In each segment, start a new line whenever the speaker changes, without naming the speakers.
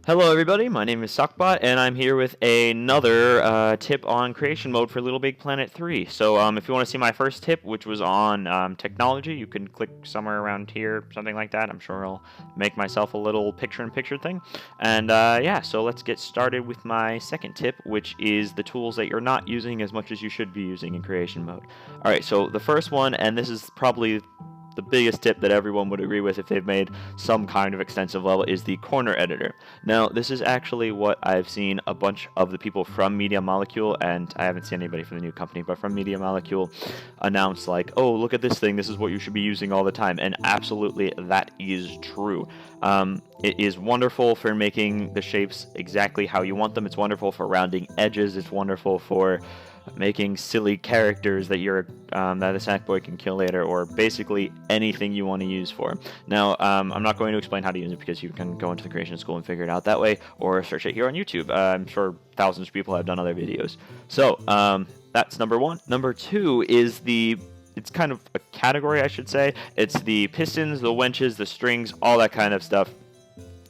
Hello everybody, my name is SockBot, and I'm here with another tip on creation mode for Little Big Planet 3. So if you want to see my first tip, which was on technology, you can click somewhere around here, something like that. I'm sure I'll make myself a little picture-in-picture thing. And yeah, so let's get started with my second tip, which is the tools that you're not using as much as you should be using in creation mode. Alright, so the first one, and this is probably the biggest tip that everyone would agree with if they've made some kind of extensive level, is the corner editor. Now, this is actually what I've seen a bunch of the people from Media Molecule, and I haven't seen anybody from the new company, but from Media Molecule announce like, oh, look at this thing, this is what you should be using all the time, and absolutely that is true. It is wonderful for making the shapes exactly how you want them. It's wonderful for rounding edges. It's wonderful for making silly characters that that a Sackboy can kill later, or basically anything you want to use for. Now, I'm not going to explain how to use it because you can go into the creation school and figure it out that way, or search it here on YouTube. I'm sure thousands of people have done other videos. So that's number one. Number two is it's kind of a category, I should say. It's the pistons, the winches, the strings, all that kind of stuff.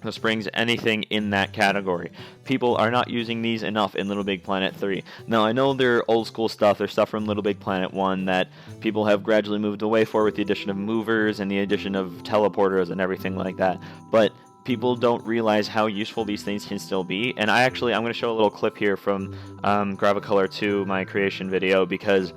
The springs, anything in that category. People are not using these enough in Little Big Planet 3. Now, I know they're old school stuff. They're stuff from Little Big Planet 1 that people have gradually moved away for with the addition of movers and the addition of teleporters and everything like that. But people don't realize how useful these things can still be. And I'm going to show a little clip here from Gravacolor 2, my creation video, because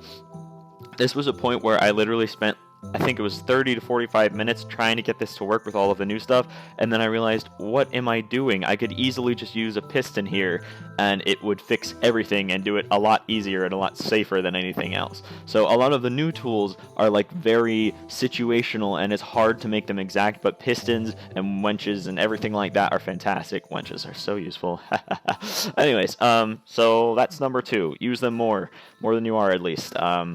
this was a point where I literally spent, I think it was 30 to 45 minutes trying to get this to work with all of the new stuff, and then I realized, what am I doing? I could easily just use a piston here, and it would fix everything and do it a lot easier and a lot safer than anything else. So a lot of the new tools are like very situational, and it's hard to make them exact, but pistons and winches and everything like that are fantastic. Winches are so useful. Anyways, so that's number two. Use them more than you are, at least. Yeah.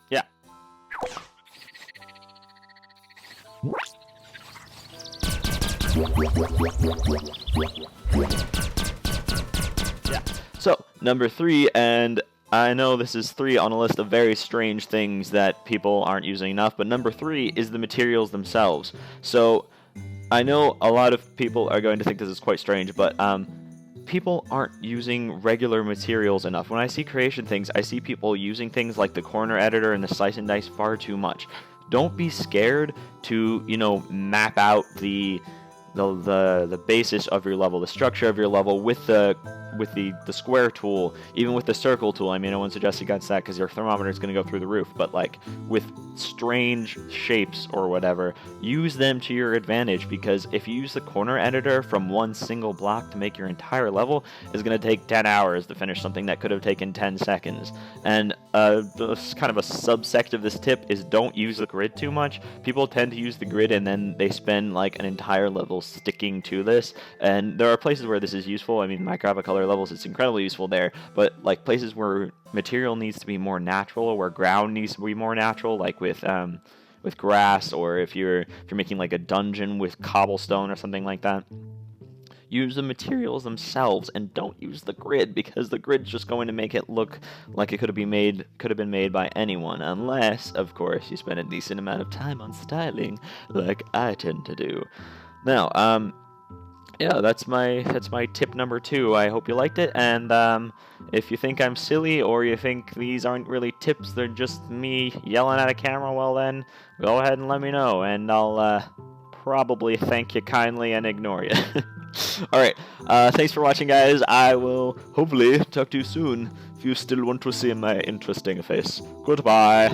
Yeah. So, number three, and I know this is 3 on a list of very strange things that people aren't using enough, but number 3 is the materials themselves. So, I know a lot of people are going to think this is quite strange, but people aren't using regular materials enough. When I see creation things, I see people using things like the corner editor and the slice and dice far too much. Don't be scared to, map out the basis of your level, the structure of your level with the square tool, even with the circle tool. I mean, no one suggests against that because your thermometer is going to go through the roof, but like with strange shapes or whatever, use them to your advantage, because if you use the corner editor from one single block to make your entire level, it's going to take 10 hours to finish something that could have taken 10 seconds. And this kind of a subsect of this tip is don't use the grid too much. People tend to use the grid and then they spend like an entire level sticking to this, and there are places where this is useful. I mean, my Gravacolor levels, it's incredibly useful there, but like places where material needs to be more natural, or where ground needs to be more natural, like with grass, or if you're making like a dungeon with cobblestone or something like that, use the materials themselves and don't use the grid, because the grid's just going to make it look like it could have been made by anyone, unless, of course, you spend a decent amount of time on styling, like I tend to do. Now, yeah, that's my tip number 2. I hope you liked it, and if you think I'm silly, or you think these aren't really tips, they're just me yelling at a camera, well then, go ahead and let me know, and I'll probably thank you kindly and ignore you. Alright, thanks for watching, guys. I will hopefully talk to you soon, if you still want to see my interesting face. Goodbye.